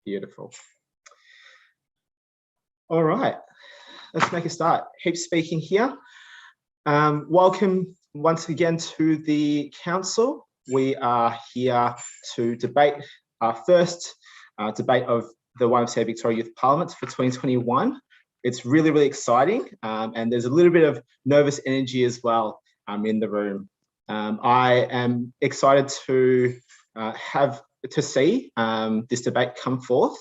Beautiful. All right, let's make a start. Heaps speaking here. Welcome once again to the council. We are here to debate our first debate of the YMCA Victoria Youth Parliament for 2021. It's really, really exciting, and there's a little bit of nervous energy as well in the room. I am excited to see this debate come forth,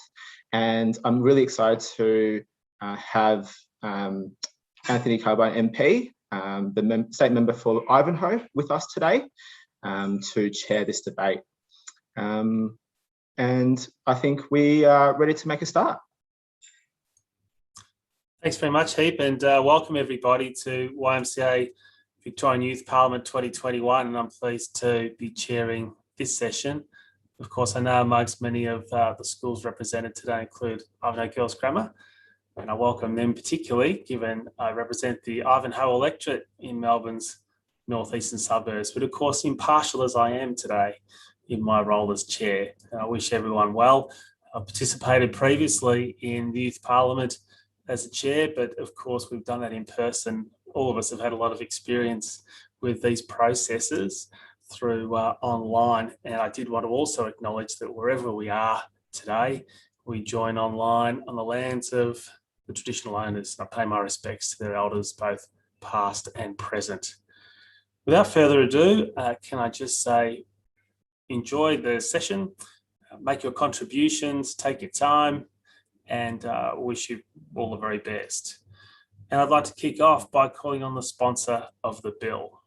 and I'm really excited to have Anthony Carbone MP, the state member for Ivanhoe, with us today to chair this debate. And I think we are ready to make a start. Thanks very much, Heap, and welcome everybody to YMCA Victorian Youth Parliament 2021, and I'm pleased to be chairing this session. Of course, I know amongst many of the schools represented today include Ivanhoe Girls Grammar, and I welcome them particularly, given I represent the Ivanhoe electorate in Melbourne's northeastern suburbs. But of course, impartial as I am today in my role as chair, I wish everyone well. I participated previously in the Youth Parliament as a chair, but of course, we've done that in person. All of us have had a lot of experience with these processes through online. And I did want to also acknowledge that wherever we are today, we join online on the lands of the traditional owners. I pay my respects to their elders, both past and present. Without further ado, can I just say, enjoy the session, make your contributions, take your time, and wish you all the very best. And I'd like to kick off by calling on the sponsor of the bill.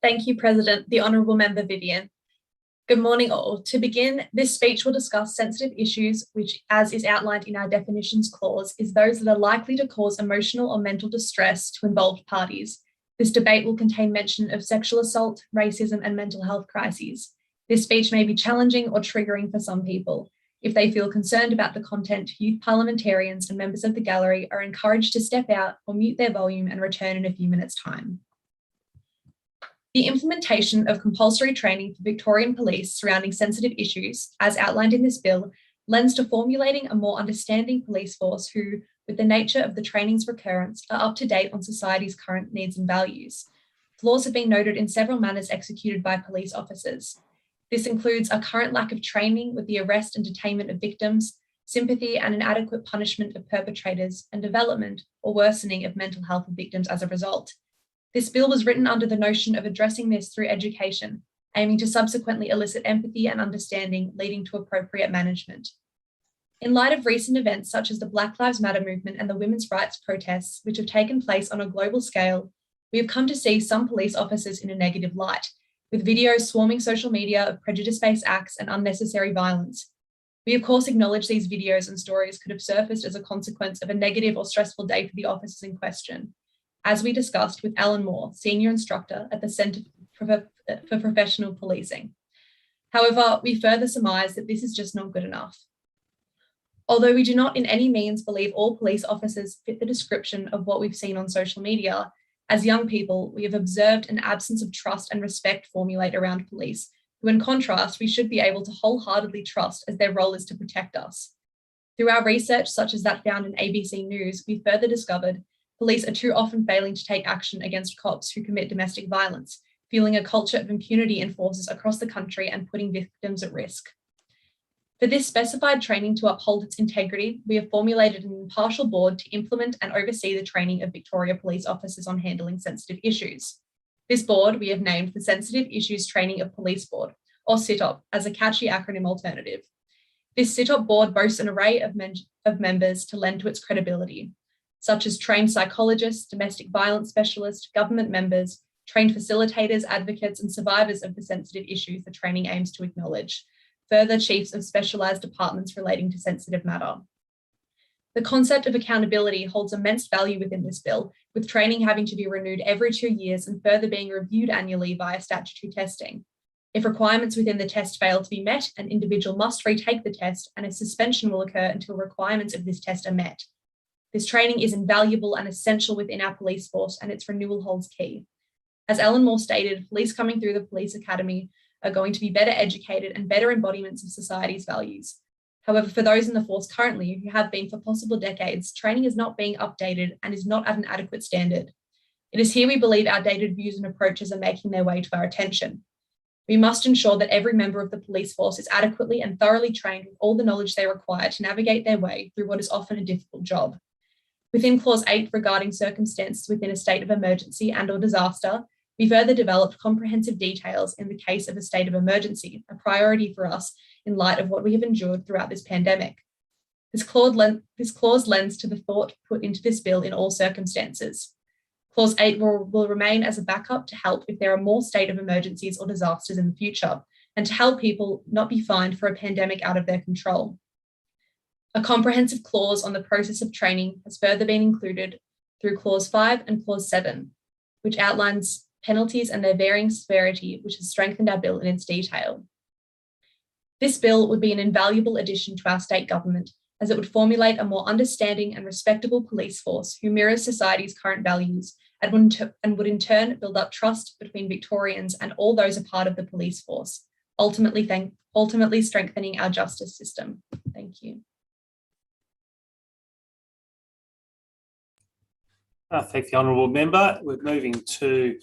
Thank you, President. The Honourable Member Vivian. Good morning all. To begin, this speech will discuss sensitive issues, which, as is outlined in our definitions clause, is those that are likely to cause emotional or mental distress to involved parties. This debate will contain mention of sexual assault, racism, and mental health crises. This speech may be challenging or triggering for some people. If they feel concerned about the content, youth parliamentarians and members of the gallery are encouraged to step out or mute their volume and return in a few minutes' time. The implementation of compulsory training for Victorian police surrounding sensitive issues, as outlined in this bill, lends to formulating a more understanding police force who, with the nature of the training's recurrence, are up to date on society's current needs and values. Flaws have been noted in several manners executed by police officers. This includes a current lack of training with the arrest and detainment of victims, sympathy and inadequate punishment of perpetrators, and development or worsening of mental health of victims as a result. This bill was written under the notion of addressing this through education, aiming to subsequently elicit empathy and understanding, leading to appropriate management. In light of recent events such as the Black Lives Matter movement and the women's rights protests, which have taken place on a global scale, we have come to see some police officers in a negative light, with videos swarming social media of prejudice-based acts and unnecessary violence. We of course acknowledge these videos and stories could have surfaced as a consequence of a negative or stressful day for the officers in question, as we discussed with Alan Moore, Senior Instructor at the Centre for Professional Policing. However, we further surmise that this is just not good enough. Although we do not in any means believe all police officers fit the description of what we've seen on social media, as young people, we have observed an absence of trust and respect formulate around police, who in contrast, we should be able to wholeheartedly trust as their role is to protect us. Through our research, such as that found in ABC News, we further discovered police are too often failing to take action against cops who commit domestic violence, fueling a culture of impunity in forces across the country and putting victims at risk. For this specified training to uphold its integrity, we have formulated an impartial board to implement and oversee the training of Victoria police officers on handling sensitive issues. This board we have named the Sensitive Issues Training of Police Board, or SITOP, as a catchy acronym alternative. This SITOP board boasts an array of members to lend to its credibility, such as trained psychologists, domestic violence specialists, government members, trained facilitators, advocates, and survivors of the sensitive issues the training aims to acknowledge, further chiefs of specialised departments relating to sensitive matter. The concept of accountability holds immense value within this bill, with training having to be renewed every 2 years and further being reviewed annually via statutory testing. If requirements within the test fail to be met, an individual must retake the test and a suspension will occur until requirements of this test are met. This training is invaluable and essential within our police force, and its renewal holds key. As Ellen Moore stated, police coming through the police academy are going to be better educated and better embodiments of society's values. However, for those in the force currently who have been for possible decades, training is not being updated and is not at an adequate standard. It is here we believe outdated views and approaches are making their way to our attention. We must ensure that every member of the police force is adequately and thoroughly trained with all the knowledge they require to navigate their way through what is often a difficult job. Within Clause 8 regarding circumstances within a state of emergency and/or disaster, we further developed comprehensive details in the case of a state of emergency, a priority for us in light of what we have endured throughout this pandemic. This clause lends to the thought put into this bill in all circumstances. Clause 8 will remain as a backup to help if there are more state of emergencies or disasters in the future, and to help people not be fined for a pandemic out of their control. A comprehensive clause on the process of training has further been included through Clause 5 and Clause 7, which outlines penalties and their varying severity, which has strengthened our bill in its detail. This bill would be an invaluable addition to our state government, as it would formulate a more understanding and respectable police force who mirrors society's current values and would in turn build up trust between Victorians and all those a part of the police force, ultimately strengthening our justice system. Thank you. Thank the Honourable Member. We're moving to,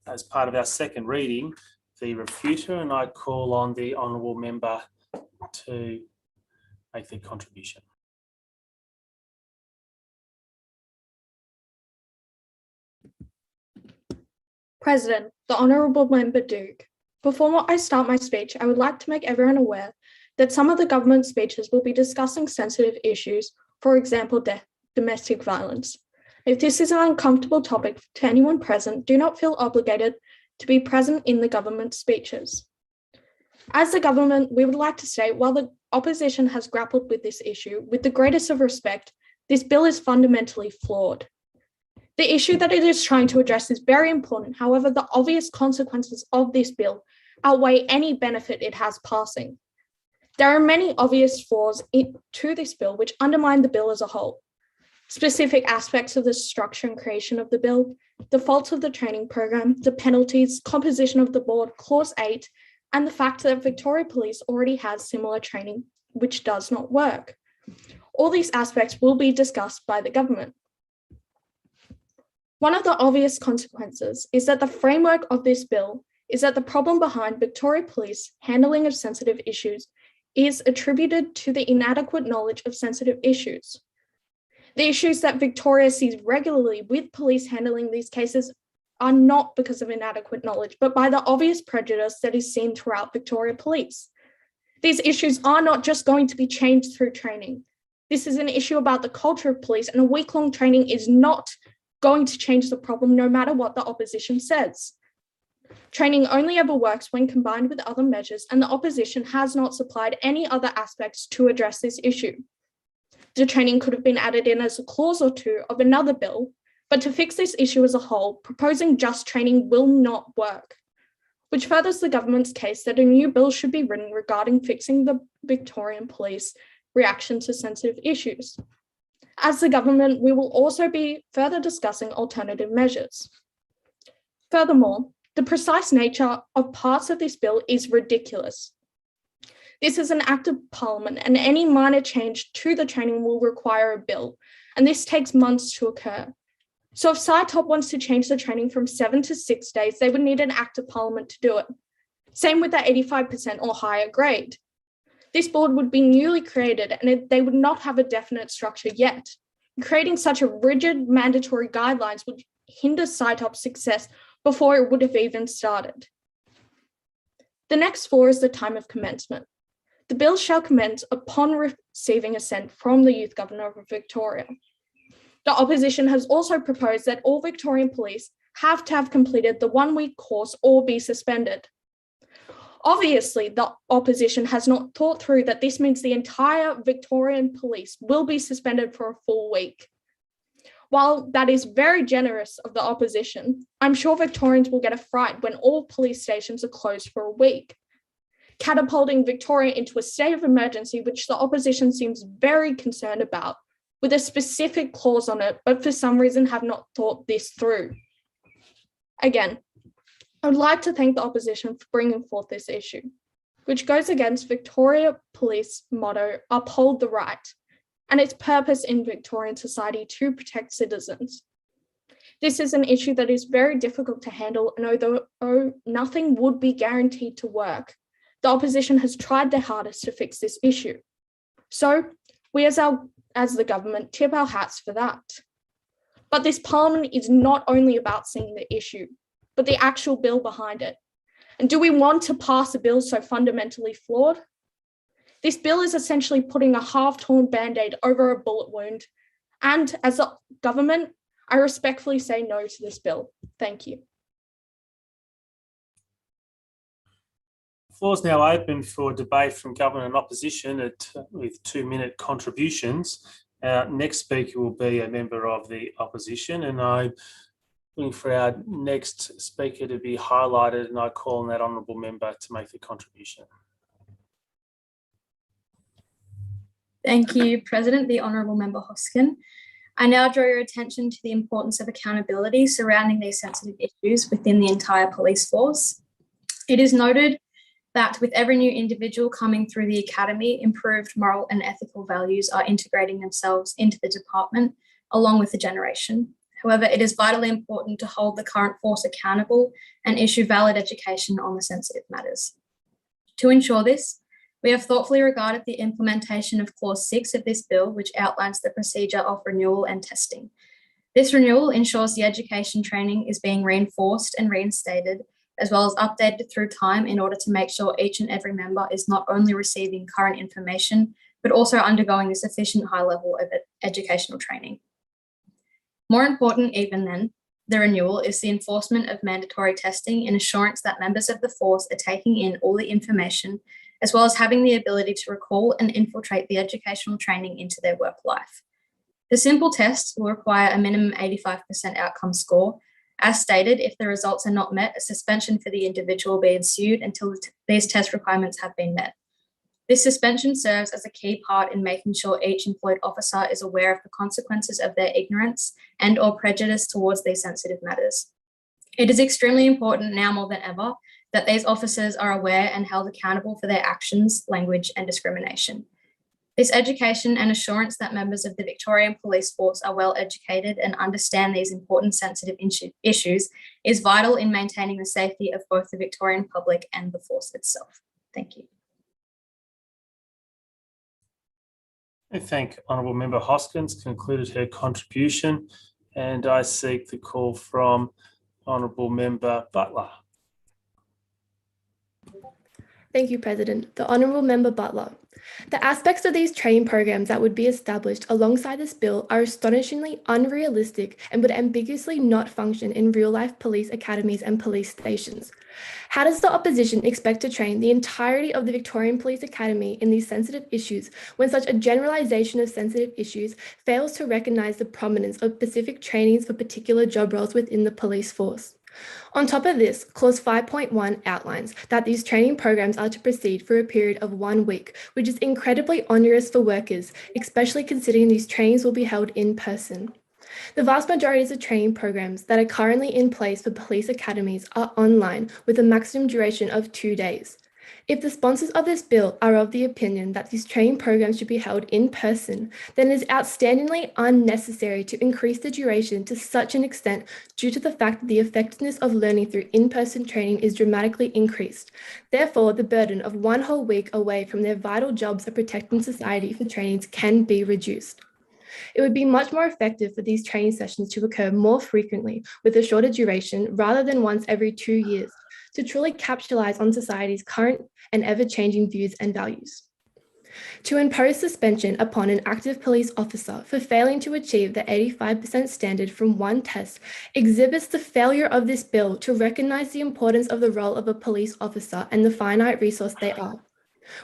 as part of our second reading, the refuter, and I call on the Honourable Member to make their contribution. President, the Honourable Member Duke. Before I start my speech, I would like to make everyone aware that some of the government speeches will be discussing sensitive issues, for example, domestic violence. If this is an uncomfortable topic to anyone present, do not feel obligated to be present in the government speeches. As the government, we would like to say, while the opposition has grappled with this issue, with the greatest of respect, this bill is fundamentally flawed. The issue that it is trying to address is very important. However, the obvious consequences of this bill outweigh any benefit it has passing. There are many obvious flaws to this bill which undermine the bill as a whole. Specific aspects of the structure and creation of the bill, the faults of the training program, the penalties, composition of the board, Clause 8, and the fact that Victoria Police already has similar training, which does not work. All these aspects will be discussed by the government. One of the obvious consequences is that the framework of this bill is that the problem behind Victoria Police handling of sensitive issues is attributed to the inadequate knowledge of sensitive issues. The issues that Victoria sees regularly with police handling these cases are not because of inadequate knowledge, but by the obvious prejudice that is seen throughout Victoria Police. These issues are not just going to be changed through training. This is an issue about the culture of police, and a week-long training is not going to change the problem no matter what the opposition says. Training only ever works when combined with other measures, and the opposition has not supplied any other aspects to address this issue. The training could have been added in as a clause or two of another bill, but to fix this issue as a whole, proposing just training will not work, which furthers the government's case that a new bill should be written regarding fixing the Victorian Police reaction to sensitive issues. As the government, we will also be further discussing alternative measures. Furthermore, the precise nature of parts of this bill is ridiculous. This is an act of Parliament, and any minor change to the training will require a bill, and this takes months to occur. So if SciTop wants to change the training from 7 to 6 days, they would need an act of Parliament to do it. Same with the 85% or higher grade. This board would be newly created, and they would not have a definite structure yet. Creating such a rigid mandatory guidelines would hinder SciTop's success before it would have even started. The next flaw is the time of commencement. The bill shall commence upon receiving assent from the Youth Governor of Victoria. The opposition has also proposed that all Victorian police have to have completed the 1-week course or be suspended. Obviously, the opposition has not thought through that this means the entire Victorian police will be suspended for a full week. While that is very generous of the opposition, I'm sure Victorians will get a fright when all police stations are closed for a week, catapulting Victoria into a state of emergency, which the opposition seems very concerned about, with a specific clause on it, but for some reason have not thought this through. Again, I would like to thank the opposition for bringing forth this issue, which goes against Victoria Police motto, uphold the right, and its purpose in Victorian society to protect citizens. This is an issue that is very difficult to handle, and although nothing would be guaranteed to work, the opposition has tried their hardest to fix this issue. So we as the government tip our hats for that. But this parliament is not only about seeing the issue, but the actual bill behind it. And do we want to pass a bill so fundamentally flawed? This bill is essentially putting a half-torn Band-Aid over a bullet wound. And as a government, I respectfully say no to this bill. Thank you. The floor is now open for debate from government and opposition with 2-minute contributions. Our next speaker will be a member of the opposition, and I'm looking for our next speaker to be highlighted, and I call on that honourable member to make the contribution. Thank you, President, the Honourable Member Hoskin. I now draw your attention to the importance of accountability surrounding these sensitive issues within the entire police force. It is noted that with every new individual coming through the academy, improved moral and ethical values are integrating themselves into the department along with the generation. However, it is vitally important to hold the current force accountable and issue valid education on the sensitive matters. To ensure this, we have thoughtfully regarded the implementation of Clause 6 of this bill, which outlines the procedure of renewal and testing. This renewal ensures the education training is being reinforced and reinstated, as well as updated through time in order to make sure each and every member is not only receiving current information, but also undergoing a sufficient high level of educational training. More important even than the renewal is the enforcement of mandatory testing in assurance that members of the force are taking in all the information, as well as having the ability to recall and infiltrate the educational training into their work life. The simple test will require a minimum 85% outcome score. As stated, if the results are not met, a suspension for the individual will be ensued until these test requirements have been met. This suspension serves as a key part in making sure each employed officer is aware of the consequences of their ignorance and/or prejudice towards these sensitive matters. It is extremely important now more than ever that these officers are aware and held accountable for their actions, language, and discrimination. This education and assurance that members of the Victorian Police Force are well educated and understand these important sensitive issues is vital in maintaining the safety of both the Victorian public and the force itself. Thank you. I thank Honourable Member Hoskins, concluded her contribution, and I seek the call from Honourable Member Butler. Thank you, President. The Honourable Member Butler. The aspects of these training programs that would be established alongside this bill are astonishingly unrealistic and would ambiguously not function in real-life police academies and police stations. How does the opposition expect to train the entirety of the Victorian Police Academy in these sensitive issues when such a generalisation of sensitive issues fails to recognise the prominence of specific trainings for particular job roles within the police force? On top of this, Clause 5.1 outlines that these training programs are to proceed for a period of 1 week, which is incredibly onerous for workers, especially considering these trainings will be held in person. The vast majority of the training programs that are currently in place for police academies are online with a maximum duration of 2 days. If the sponsors of this bill are of the opinion that these training programs should be held in person, then it is outstandingly unnecessary to increase the duration to such an extent due to the fact that the effectiveness of learning through in-person training is dramatically increased. Therefore, the burden of 1 whole week away from their vital jobs of protecting society for trainings can be reduced. It would be much more effective for these training sessions to occur more frequently with a shorter duration rather than once every 2 years to truly capitalize on society's current and ever-changing views and values. To impose suspension upon an active police officer for failing to achieve the 85% standard from one test exhibits the failure of this bill to recognise the importance of the role of a police officer and the finite resource they are.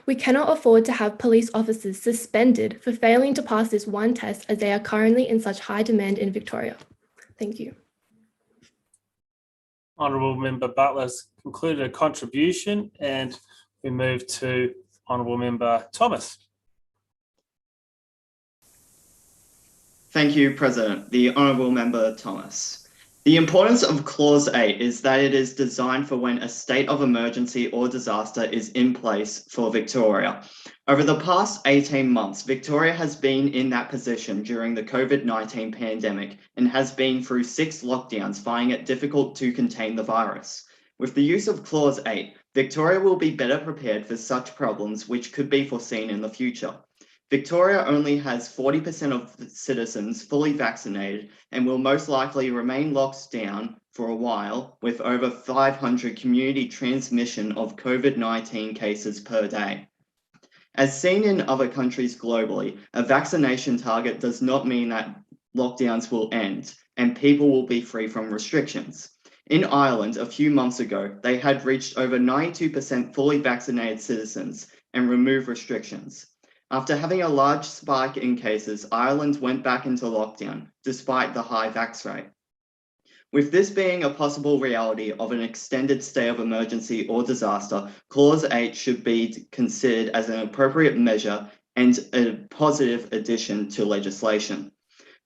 We cannot afford to have police officers suspended for failing to pass this one test, as they are currently in such high demand in Victoria. Thank you. Honourable Member Butler's concluded a contribution, and we move to Honourable Member Thomas. Thank you, President. The Honourable Member Thomas. The importance of Clause 8 is that it is designed for when a state of emergency or disaster is in place for Victoria. Over the past 18 months, Victoria has been in that position during the COVID-19 pandemic and has been through 6 lockdowns, finding it difficult to contain the virus. With the use of Clause 8, Victoria will be better prepared for such problems which could be foreseen in the future. Victoria only has 40% of citizens fully vaccinated and will most likely remain locked down for a while, with over 500 community transmission of COVID-19 cases per day. As seen in other countries globally, a vaccination target does not mean that lockdowns will end and people will be free from restrictions. In Ireland, a few months ago, they had reached over 92% fully vaccinated citizens and removed restrictions. After having a large spike in cases, Ireland went back into lockdown, despite the high vax rate. With this being a possible reality of an extended state of emergency or disaster, Clause 8 should be considered as an appropriate measure and a positive addition to legislation.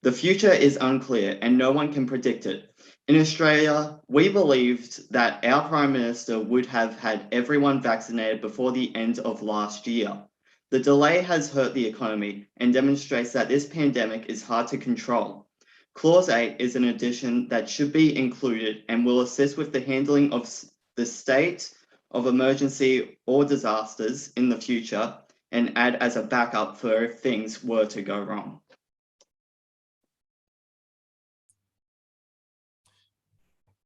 The future is unclear and no one can predict it. In Australia, we believed that our Prime Minister would have had everyone vaccinated before the end of last year. The delay has hurt the economy and demonstrates that this pandemic is hard to control. Clause 8 is an addition that should be included and will assist with the handling of the state of emergency or disasters in the future and add as a backup for if things were to go wrong.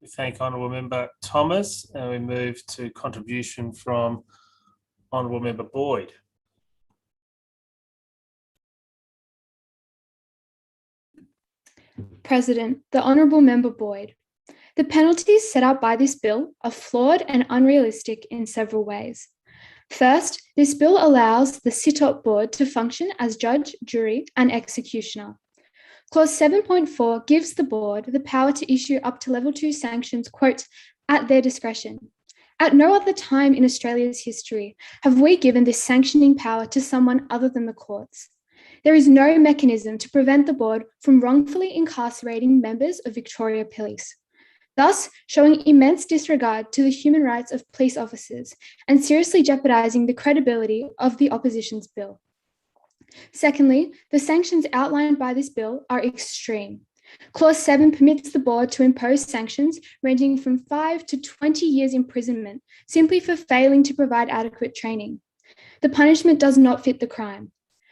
We thank Honourable Member Thomas, and we move to contribution from Honourable Member Boyd. President, the Honourable Member Boyd. The penalties set out by this bill are flawed and unrealistic in several ways. First, this bill allows the sit-up board to function as judge, jury, and executioner. Clause 7.4 gives the board the power to issue up to level 2 sanctions, quote, at their discretion. At no other time in Australia's history have we given this sanctioning power to someone other than the courts. There is no mechanism to prevent the board from wrongfully incarcerating members of Victoria Police, thus showing immense disregard to the human rights of police officers and seriously jeopardising the credibility of the opposition's bill. Secondly, the sanctions outlined by this bill are extreme. Clause 7 permits the board to impose sanctions ranging from 5 to 20 years imprisonment simply for failing to provide adequate training. The punishment does not fit the crime.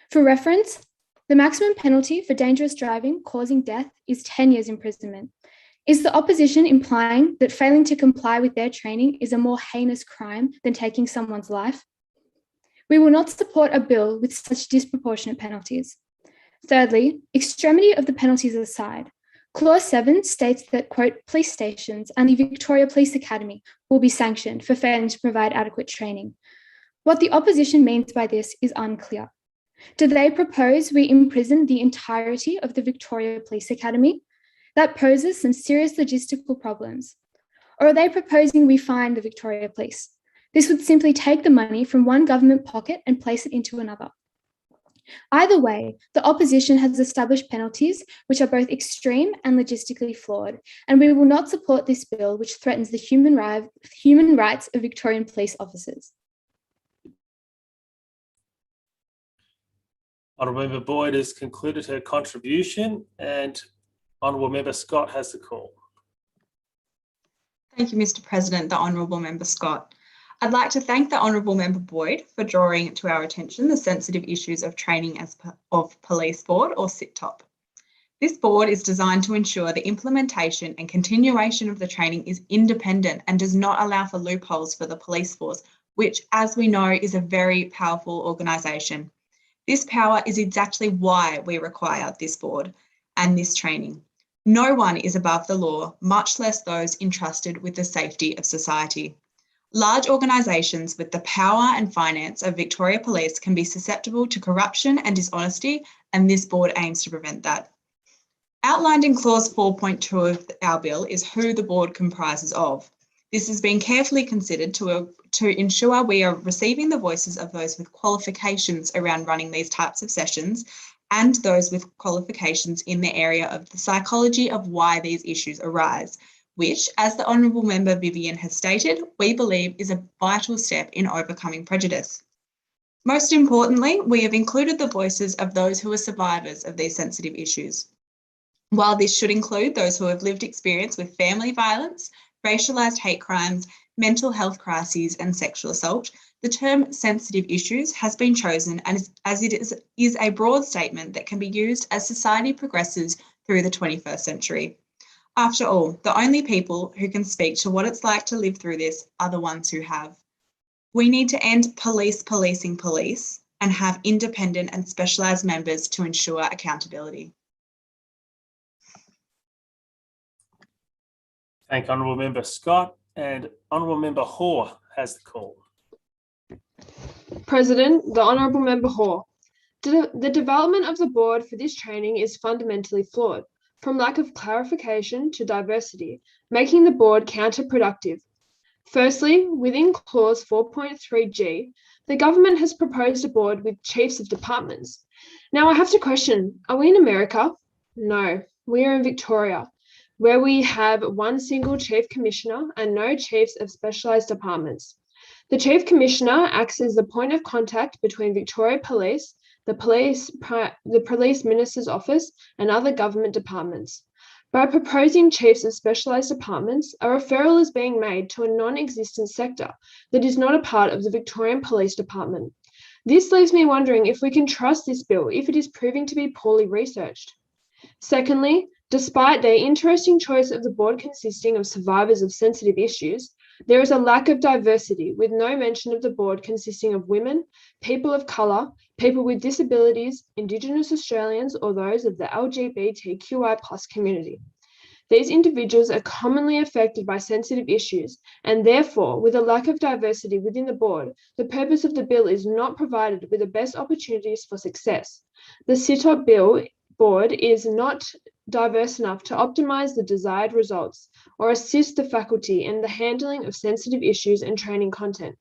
For reference, the maximum penalty for dangerous driving causing death is 10 years imprisonment. Is the opposition implying that failing to comply with their training is a more heinous crime than taking someone's life? We will not support a bill with such disproportionate penalties. Thirdly, extremity of the penalties aside, Clause 7 states that, quote, police stations and the Victoria Police Academy will be sanctioned for failing to provide adequate training. What the opposition means by this is unclear. Do they propose we imprison the entirety of the Victoria Police Academy? That poses some serious logistical problems. Or are they proposing we fine the Victoria Police? This would simply take the money from one government pocket and place it into another. Either way, the opposition has established penalties which are both extreme and logistically flawed, and we will not support this bill which threatens the human rights of Victorian police officers. Honourable Member Boyd has concluded her contribution, and Honourable Member Scott has the call. Thank you, Mr. President, the Honourable Member Scott. I'd like to thank the Honourable Member Boyd for drawing to our attention the sensitive issues of training of Police Board, or SITTOP. This board is designed to ensure the implementation and continuation of the training is independent and does not allow for loopholes for the police force, which, as we know, is a very powerful organisation. This power is exactly why we require this board and this training. No one is above the law, much less those entrusted with the safety of society. Large organisations with the power and finance of Victoria Police can be susceptible to corruption and dishonesty, and this board aims to prevent that. Outlined in clause 4.2 of our bill is who the board comprises of. This has been carefully considered to ensure we are receiving the voices of those with qualifications around running these types of sessions and those with qualifications in the area of the psychology of why these issues arise, which, as the Honourable Member Vivian has stated, we believe is a vital step in overcoming prejudice. Most importantly, we have included the voices of those who are survivors of these sensitive issues. While this should include those who have lived experience with family violence, racialised hate crimes, mental health crises and sexual assault, the term sensitive issues has been chosen as it is a broad statement that can be used as society progresses through the 21st century. After all, the only people who can speak to what it's like to live through this are the ones who have. We need to end police policing police and have independent and specialised members to ensure accountability. Thank Honourable Member Scott, and Honourable Member Hoare has the call. President, the Honourable Member Hoare. The development of the board for this training is fundamentally flawed, from lack of clarification to diversity, making the board counterproductive. Firstly, within clause 4.3g, the government has proposed a board with chiefs of departments. Now I have to question, are we in America? No, we are in Victoria, where we have one single chief commissioner and no chiefs of specialised departments. The chief commissioner acts as the point of contact between Victoria Police, the police minister's office and other government departments. By proposing chiefs of specialised departments, a referral is being made to a non-existent sector that is not a part of the Victorian Police Department. This leaves me wondering if we can trust this bill if it is proving to be poorly researched. Secondly, despite their interesting choice of the board consisting of survivors of sensitive issues, there is a lack of diversity with no mention of the board consisting of women, people of colour, people with disabilities, Indigenous Australians or those of the LGBTQI+ community. These individuals are commonly affected by sensitive issues and therefore with a lack of diversity within the board, the purpose of the bill is not provided with the best opportunities for success. The CITOP bill board is not diverse enough to optimise the desired results or assist the faculty in the handling of sensitive issues and training content.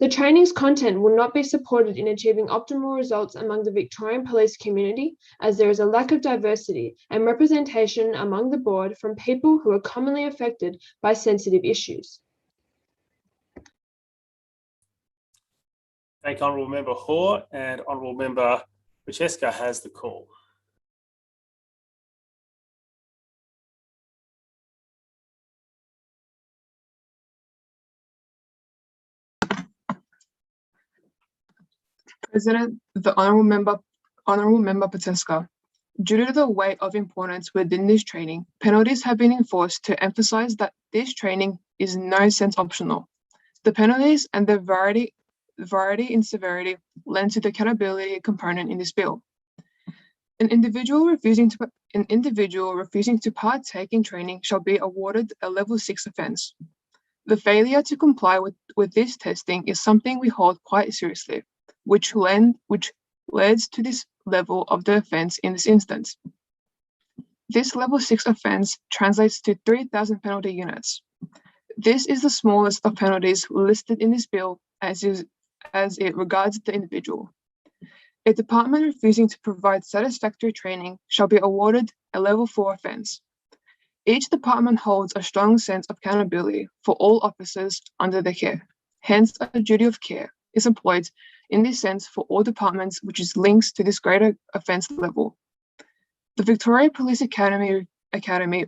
The training's content will not be supported in achieving optimal results among the Victorian police community as there is a lack of diversity and representation among the board from people who are commonly affected by sensitive issues. Thank Honourable Member Hoare, and Honourable Member Francesca has the call. President, the Honourable Member Pateska. Due to the weight of importance within this training, penalties have been enforced to emphasise that this training is in no sense optional. The penalties and the variety in severity lend to the accountability component in this bill. An individual refusing to partake in training shall be awarded a level 6 offence. The failure to comply with this testing is something we hold quite seriously, which leads to this level of the offence in this instance. This level 6 offence translates to 3,000 penalty units. This is the smallest of penalties listed in this bill as it regards the individual. A department refusing to provide satisfactory training shall be awarded a level 4 offence. Each department holds a strong sense of accountability for all officers under their care. Hence, a duty of care is employed in this sense for all departments, which is links to this greater offence level. The Victoria Police Academy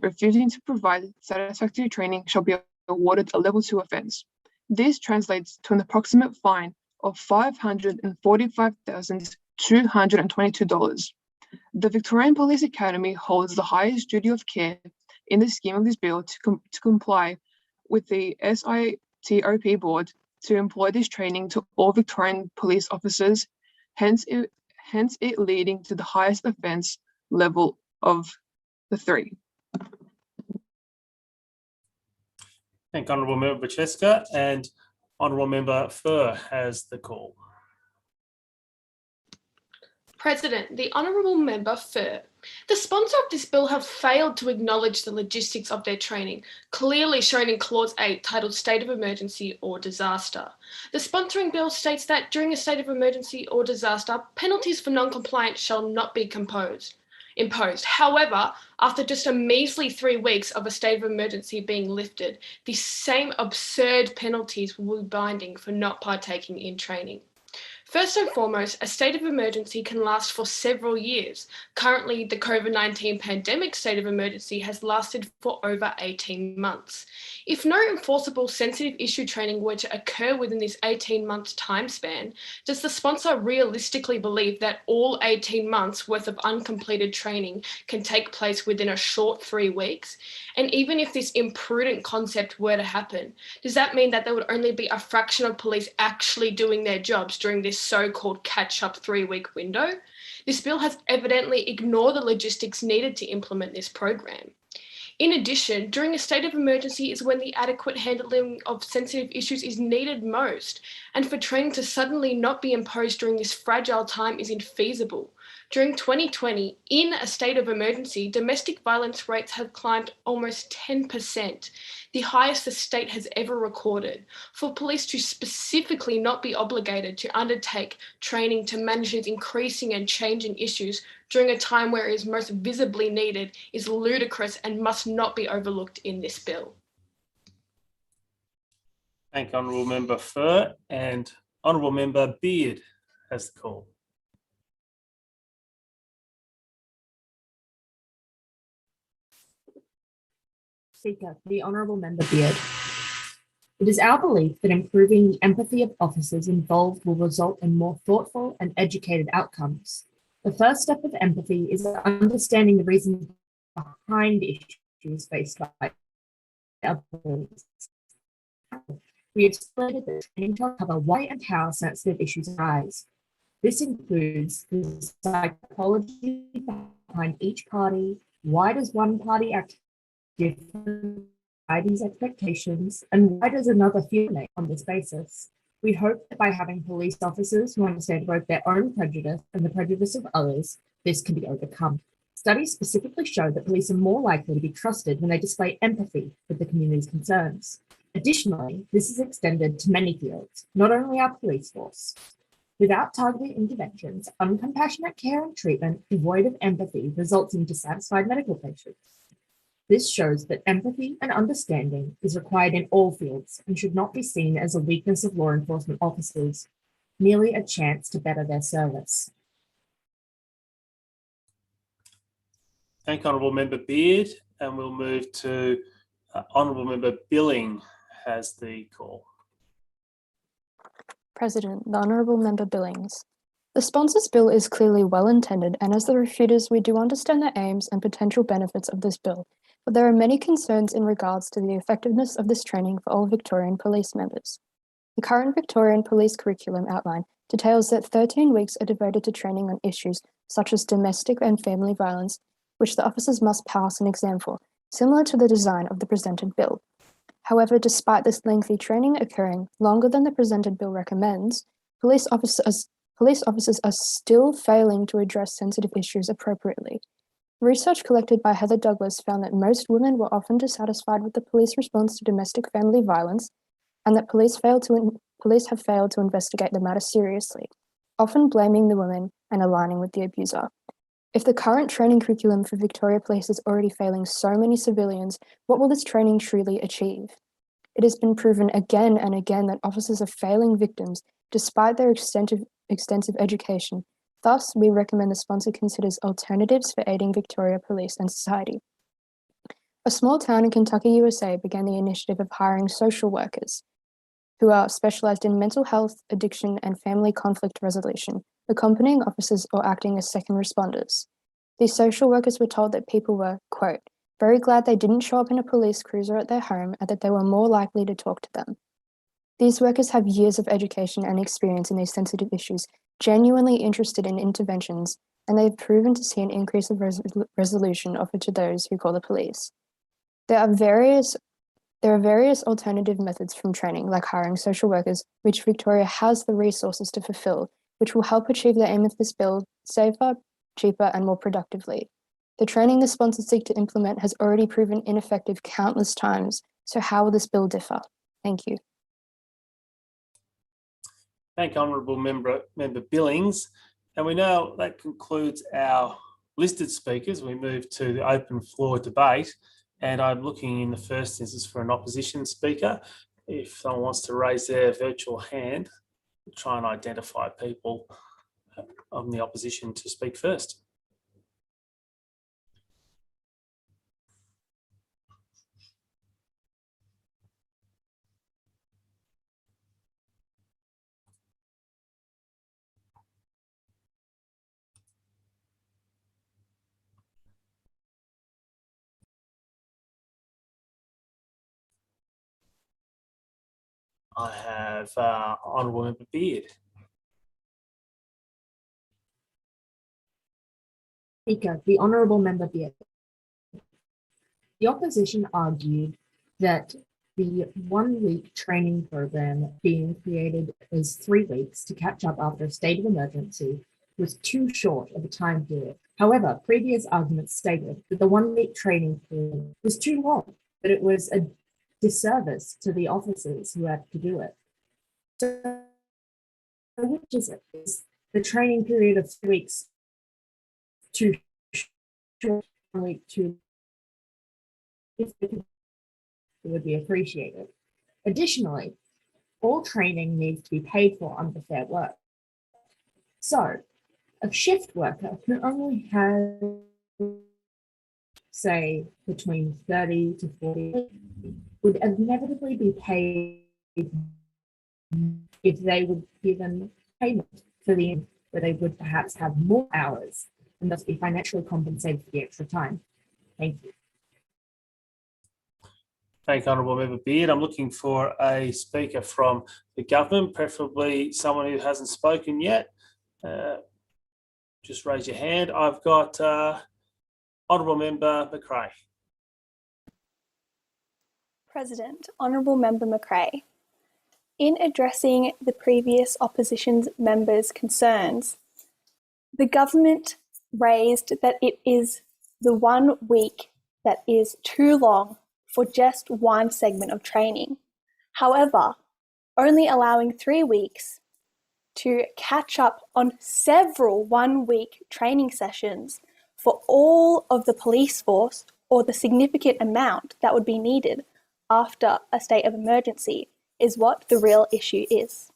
refusing to provide satisfactory training shall be awarded a level 2 offence. This translates to an approximate fine of $545,222. The Victorian Police Academy holds the highest duty of care in the scheme of this bill to comply with the SITOP board to employ this training to all Victorian police officers, hence it leading to the highest offence level of the 3. Thank Honourable Member Francesca, and Honourable Member Furr has the call. President, the Honourable Member Furr. The sponsor of this bill have failed to acknowledge the logistics of their training, clearly shown in Clause 8 titled State of Emergency or Disaster. The sponsoring bill states that during a state of emergency or disaster, penalties for non-compliance shall not be imposed. However, after just a measly 3 weeks of a state of emergency being lifted, the same absurd penalties will be binding for not partaking in training. First and foremost, a state of emergency can last for several years. Currently, the COVID-19 pandemic state of emergency has lasted for over 18 months. If no enforceable sensitive issue training were to occur within this 18-month time span, does the sponsor realistically believe that all 18 months worth of uncompleted training can take place within a short 3 weeks? And even if this imprudent concept were to happen, does that mean that there would only be a fraction of police actually doing their jobs during this so-called catch-up 3-week window? This bill has evidently ignored the logistics needed to implement this program. In addition, during a state of emergency is when the adequate handling of sensitive issues is needed most, and for training to suddenly not be imposed during this fragile time is infeasible. During 2020, in a state of emergency, domestic violence rates have climbed almost 10%, the highest the state has ever recorded. For police to specifically not be obligated to undertake training to manage these increasing and changing issues during a time where it is most visibly needed is ludicrous and must not be overlooked in this bill. Thank Honourable Member Furr, and Honourable Member Beard has the call. Speaker, the Honourable Member Beard. It is our belief that improving the empathy of officers involved will result in more thoughtful and educated outcomes. The first step of empathy is understanding the reasons behind issues faced by others. We have stated that training shall cover why and how sensitive issues arise. This includes the psychology behind each party, why does one party act different by these expectations, and why does another feel on this basis? We hope that by having police officers who understand both their own prejudice and the prejudice of others, this can be overcome. Studies specifically show that police are more likely to be trusted when they display empathy with the community's concerns. Additionally, this is extended to many fields, not only our police force. Without targeted interventions, uncompassionate care and treatment devoid of empathy results in dissatisfied medical patients. This shows that empathy and understanding is required in all fields and should not be seen as a weakness of law enforcement officers, merely a chance to better their service. Thank Honourable Member Beard, and we'll move to Honourable Member Billing has the call. President, the Honourable Member Billings. The sponsors bill is clearly well intended, and as the refuters, we do understand the aims and potential benefits of this bill. But there are many concerns in regards to the effectiveness of this training for all Victorian police members. The current Victorian police curriculum outline details that 13 weeks are devoted to training on issues such as domestic and family violence, which the officers must pass an exam for, similar to the design of the presented bill. However, despite this lengthy training occurring longer than the presented bill recommends, police officers are still failing to address sensitive issues appropriately. Research collected by Heather Douglas found that most women were often dissatisfied with the police response to domestic family violence, and that police have failed to investigate the matter seriously, often blaming the women and aligning with the abuser. If the current training curriculum for Victoria Police is already failing so many civilians, what will this training truly achieve? It has been proven again and again that officers are failing victims despite their extensive education. Thus, we recommend the sponsor considers alternatives for aiding Victoria Police and society. A small town in Kentucky, USA began the initiative of hiring social workers who are specialized in mental health, addiction, and family conflict resolution, accompanying officers or acting as second responders. These social workers were told that people were, quote, very glad they didn't show up in a police cruiser at their home and that they were more likely to talk to them. These workers have years of education and experience in these sensitive issues, genuinely interested in interventions, and they've proven to see an increase of resolution offered to those who call the police. There are various There are various alternative methods from training, like hiring social workers, which Victoria has the resources to fulfil, which will help achieve the aim of this bill safer, cheaper, and more productively. The training the sponsors seek to implement has already proven ineffective countless times, so how will this bill differ? Thank you. Thank Honourable Member Billings. And we know that concludes our listed speakers. We move to the open floor debate. And I'm looking in the first instance for an opposition speaker. If someone wants to raise their virtual hand, we'll try and identify people on the opposition to speak first. I have Honourable Member Beard. Speaker, the Honourable Member Beard. The opposition argued that the 1 week training program being created as 3 weeks to catch up after a state of emergency was too short of a time period. However, previous arguments stated that the 1 week training period was too long, that it was a disservice to the officers who had to do it. So, which is it? Is the training period of 3 weeks too short, 1 week too? If it would be appreciated. Additionally, all training needs to be paid for under Fair Work. So, a shift worker who only has, say, between 30 to 40 would inevitably be paid if they were given payment for the end, where they would perhaps have more hours and thus be financially compensated for the extra time. Thank you. Thank you, Honourable Member Beard. I'm looking for a speaker from the government, preferably someone who hasn't spoken yet. Just raise your hand. I've got Honourable Member McRae. President, Honourable Member McRae. In addressing the previous opposition members' concerns, the government raised that it is the 1 week that is too long for just one segment of training. However, only allowing 3 weeks to catch up on several 1 week training sessions for all of the police force, or the significant amount that would be needed after a state of emergency, is what the real issue is.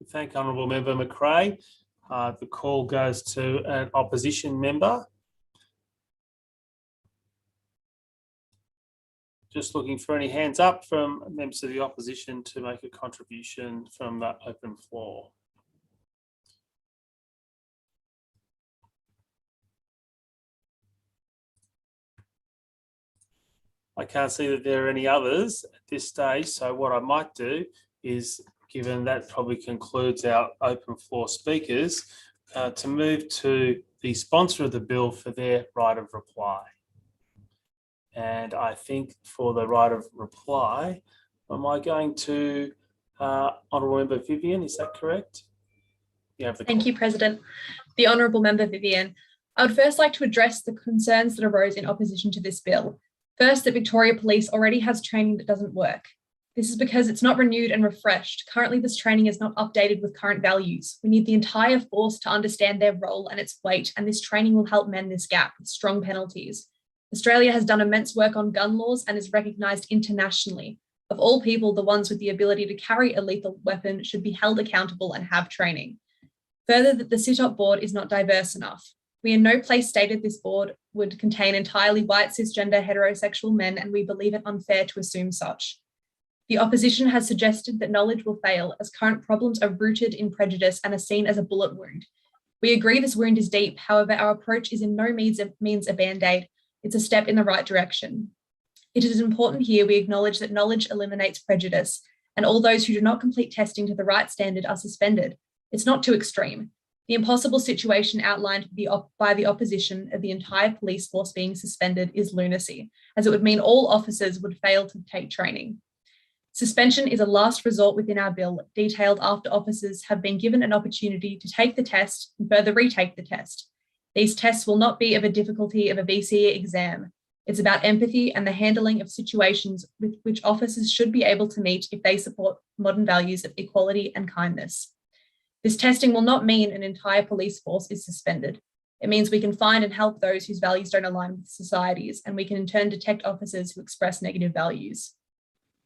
Thank Honourable Member McRae. The call goes to an opposition member. Just looking for any hands up from members of the opposition to make a contribution from the open floor. I can't see that there are any others at this stage, so what I might do is, given that probably concludes our open floor speakers, to move to the sponsor of the bill for their right of reply. And I think for the right of reply, am I going to Honourable Member Vivian, is that correct? Thank you, President. The Honourable Member Vivian. I would first like to address the concerns that arose in opposition to this bill. First, that Victoria Police already has training that doesn't work. This is because it's not renewed and refreshed. Currently, this training is not updated with current values. We need the entire force to understand their role and its weight, and this training will help mend this gap with strong penalties. Australia has done immense work on gun laws and is recognised internationally. Of all people, the ones with the ability to carry a lethal weapon should be held accountable and have training. Further, that the sit-op board is not diverse enough. We in no place stated this board would contain entirely white, cisgender, heterosexual men, and we believe it unfair to assume such. The opposition has suggested that knowledge will fail, as current problems are rooted in prejudice and are seen as a bullet wound. We agree this wound is deep, however, our approach is in no means a band-aid. It's a step in the right direction. It is important here we acknowledge that knowledge eliminates prejudice, and all those who do not complete testing to the right standard are suspended. It's not too extreme. The impossible situation outlined by the opposition of the entire police force being suspended is lunacy, as it would mean all officers would fail to take training. Suspension is a last resort within our bill, detailed after officers have been given an opportunity to take the test and further retake the test. These tests will not be of a difficulty of a VCE exam. It's about empathy and the handling of situations with which officers should be able to meet if they support modern values of equality and kindness. This testing will not mean an entire police force is suspended. It means we can find and help those whose values don't align with society's, and we can in turn detect officers who express negative values.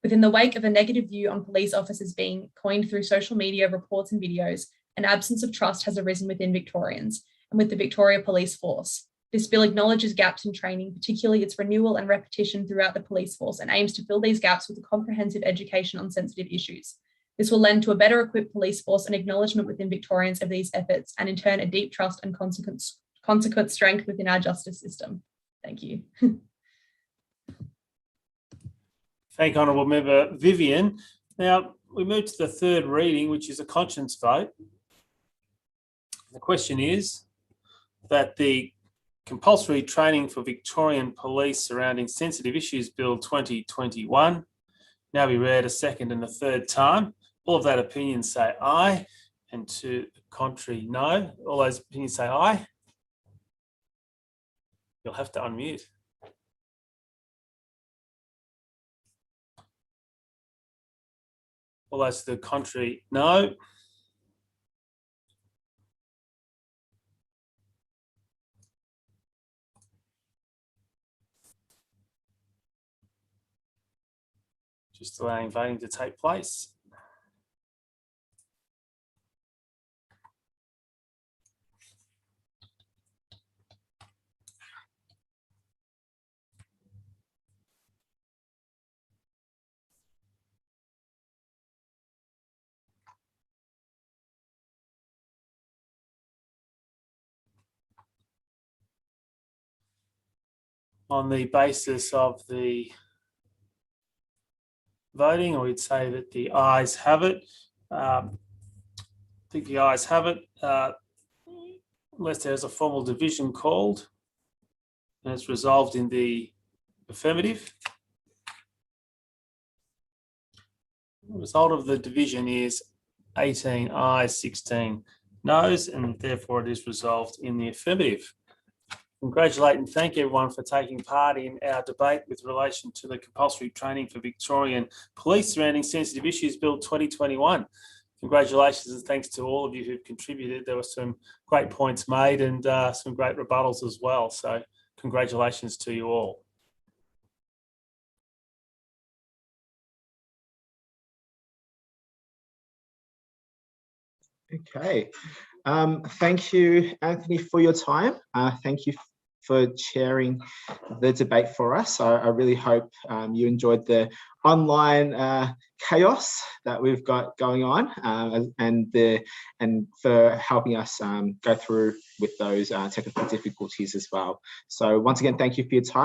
Within the wake of a negative view on police officers being coined through social media reports and videos, an absence of trust has arisen within Victorians and with the Victoria Police Force. This bill acknowledges gaps in training, particularly its renewal and repetition throughout the police force, and aims to fill these gaps with a comprehensive education on sensitive issues. This will lend to a better equipped police force and acknowledgement within Victorians of these efforts, and in turn a deep trust and consequent strength within our justice system. Thank you. Thank you, Honourable Member Vivian. Now, we move to the third reading, which is a conscience vote. The question is that the Compulsory Training for Victorian Police Surrounding Sensitive Issues Bill 2021 now be read a second and a third time. All of that opinion say aye, and to the contrary, no. All those opinions say aye. You'll have to unmute. All those to the contrary, no. Just allowing voting to take place. On the basis of the voting, or we'd say that the ayes have it. I think the ayes have it, unless there's a formal division called, and it's resolved in the affirmative. The result of the division is 18 ayes, 16 noes, and therefore it is resolved in the affirmative. Congratulate and thank everyone for taking part in our debate with relation to the Compulsory Training for Victorian Police Surrounding Sensitive Issues Bill 2021. Congratulations and thanks to all of you who've contributed. There were some great points made and some great rebuttals as well. So congratulations to you all. Okay. Thank you, Anthony, for your time. Thank you for chairing the debate for us. I really hope you enjoyed the online chaos that we've got going on, and for helping us go through with those technical difficulties as well. So once again, thank you for your time.